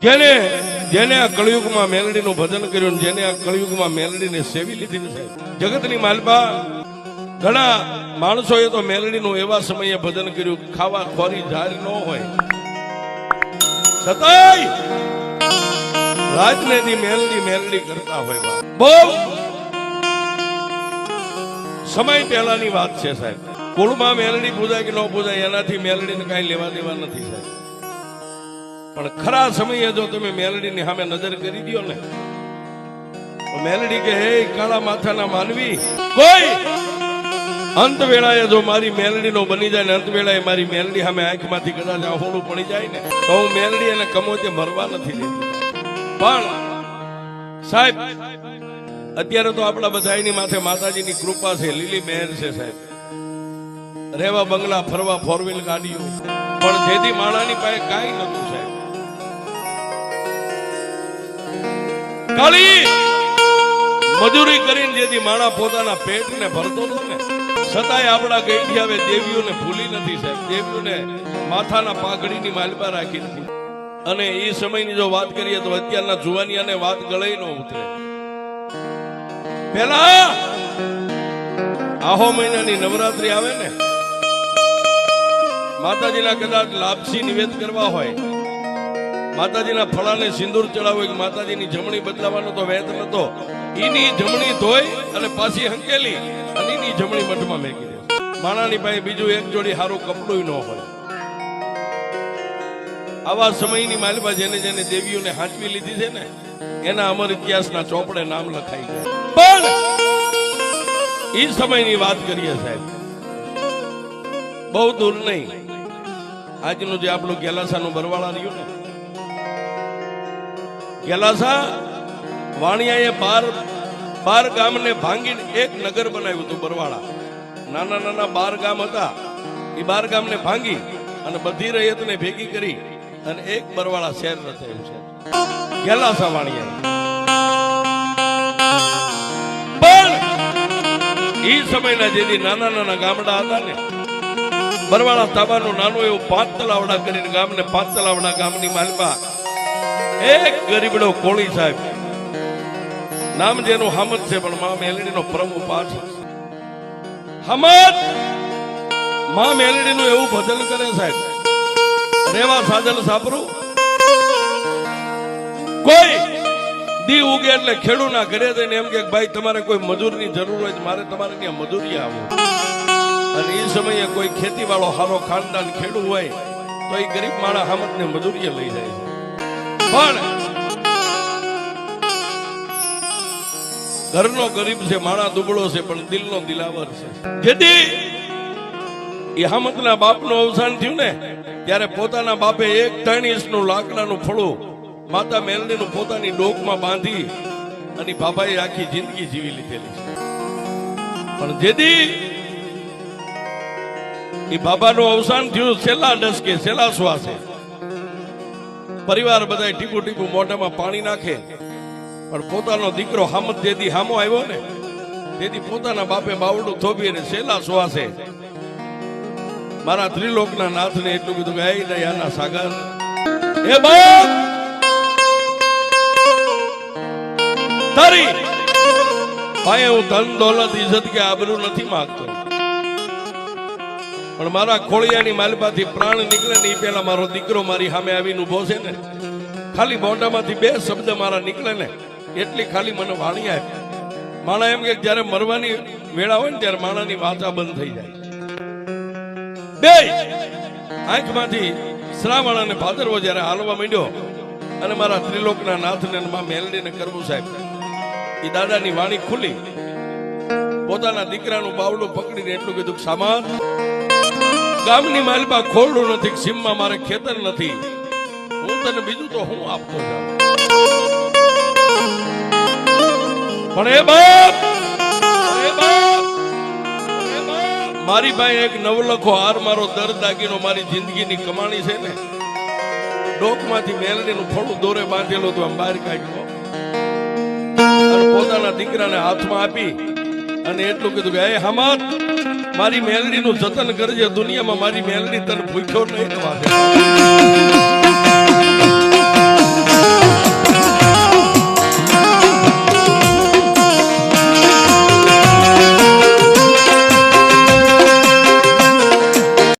જેને જેને આ કળયુગમાં મેલડીનું ભજન કર્યું, જેને આ કળયુગમાં મેલડીને સેવી લીધી છે, જગતની માલપા ઘણા માણસોએ તો મેલડીનું એવા સમયે ભજન કર્યું, ખાવા ખોરી જાર ન હોય છતાંય રાતને દી મેલડી મેલડી કરતા હોય. બહુ સમય પહેલાની વાત છે સાહેબ. કુળમાં મેલડી પૂજાય કે ન પૂજાય એનાથી મેલડીને કઈ લેવા દેવા નથી સાહેબ. પણ ખરા સમયે જો તમે મેલડીની સામે નજર કરી દો ને, મેલડી કે હે કાળા માથાના માનવી, કોઈ અંત વેળાએ જો મારી મેલડીનો બની જાય ને, અંત વેળાએ મારી મેલડી સામે આંખમાંથી કદાચ આહોળું પડી જાય ને, તો હું મેલડી એને કમોતે મરવા નથી દેતી. પણ સાહેબ અત્યારે તો આપણા બધાની માથે માતાજીની કૃપા છે, લીલી મહેર છે સાહેબ. રેવા બંગલા, ફરવા ફોર વ્હીલ ગાડીઓ, પણ જેથી માણાની પાસે કાંઈ નતું સાહેબ. કાળી મજૂરી કરીને જેથી માણા પોતાના પેટને ભરતો હતો ને, છતાંય આપણા ગઈઢિયાવે દેવીઓને ભૂલી નથી સાહેબ. દેવીઓને માથાના પાઘડીની માલપા રાખી નથી. અને એ સમયની જો વાત કરીએ તો અત્યારના જુવાનિયાને વાત ગળાઈ ન ઉતરે. પેલા આહો મહિનાની નવરાત્રી આવે ને, માતાજીના કદાચ લાપસી નિવેદ કરવા હોય, માતાજીના ફળાને સિંદૂર ચડાવવું હોય, માતાજીની જમણી બદલાવાનો તો વેત નતો. એની જમણી ધોઈ અને પાછી હંકેલી અને એની જમણી મઠમાં મેકી દે. માણાની પાસે બીજું એક જોડી સારું કપડું ન હોય. આવા સમયની માલપા જેને જેને દેવીઓને હાંચવી લીધી છે ને, એના અમર ઇતિહાસના ચોપડે નામ લખાઈ ગયા. પણ એ સમયની વાત કરીએ સાહેબ, બહુ દૂર નહીં. આજનું જે આપણું ગેલાસાનું બરવાળા રહ્યું ને, ગેલાસા વાણિયાએ 12 ગામને ભાંગીને એક નગર બનાવ્યું હતું બરવાળા. નાના નાના 12 ગામ હતા. એ 12 ગામને ભાંગી અને બધી રૈયતને ભેગી કરી અને એક બરવાળા શહેર રચાયું છે, ગેલાસા વાણિયા. પણ એ સમયના જેથી નાના નાના ગામડા હતા ને, બરવાળા તાબાનું નાનું એવું 5 તલાવડા કરીને ગામને 5 તલાવડા ગામની માલપા એક ગરીબડો કોળી સાહેબ, નામ જેનું હામદ છે, પણ મા મેલડીનો પ્રભુ પાઠ. હામદ મા મેલડીનું એવું ભજન કરે સાહેબ, રેવા સાધન સાપરું. કોઈ દી ઉગે એટલે ખેડૂના ઘરે જઈને એમ કે ભાઈ તમારે કોઈ મજૂરની જરૂર હોય તો મારે તમારે ત્યાં મજૂરી આવો. અને એ સમયે કોઈ ખેતી વાળો હારો ખાનદાન ખેડૂ હોય તો એ ગરીબ માણસ હામદને મજૂરીએ લઈ જાય છે. પણ ઘરનો ગરીબ છે, માણા દુબળો છે, પણ દિલનો દિલાવર છે. જેથી એ હામદના બાપનું અવસાન થયું ને, ત્યારે પોતાના બાપે 1 3 ઇંચનું લાકડાનું ફળું માતા મેલડીનું પોતાની ડોકમાં બાંધી અને બાબાએ આખી જિંદગી જીવી લીધેલી છે. પણ જેથી એ બાબાનું અવસાન થયું, છેલ્લા ડસકે છેલ્લા શ્વાસે પરિવાર બધા ટીપુ ટીપુ મોઢામાં પાણી નાખે, પણ પોતાનો દીકરો હામદ જેથી હામો આવ્યો ને, તેથી પોતાના બાપે બાવડું થોભી અને છેલ્લા શ્વાસે મારા ત્રિલોકના નાથને એટલું કીધું કે હે દયાના સાગર, હે બાપ, તારી ભાઈ હું ધન દોલત ઇજ્જત કે આબરૂ નથી માંગતો, પણ મારા ખોળિયાની માલપાથી પ્રાણ નીકળે ને એ પેલા મારો દીકરો મારી સામે આવીને ઉભો છે ને, ખાલી મોઢામાંથી 2 શબ્દ મારા નીકળે ને એટલી ખાલી મને વાણી આપે. માણા એમ કે જયારે મરવાની વેળા હોય ને ત્યારે માણાની વાચા બંધ થઈ જાય. 2 આંખમાંથી શ્રાવણ અને ભાદરવો જયારે હાલવા માંડ્યો અને મારા ત્રિલોકના નાથને મા મેલડીને કરવું સાહેબ, એ દાદાની વાણી ખુલી. પોતાના દીકરાનું બાવડું પકડીને એટલું કીધું, સામાન ગામની માલપા ખોરડું નથી, સીમમાં મારે ખેતર નથી, હું તને બીજું તો હું આપતો જાઉં. પણ એ બાપ, મારી પાસે એક નવલખો હાર, મારો દર દાગીનો, મારી જિંદગીની કમાણી છે ને, ડોકમાંથી મેલડીનું ફળું દોરે બાંધેલું હતું, આમ બહાર કાઢ્યો અને પોતાના દીકરાને હાથમાં આપી અને એટલું કીધું કે હે હામદ, મારી મેલડીનું જતન કરજે, દુનિયામાં મારી મેલડી તને ભૂખ્યો નહીં થવા દે.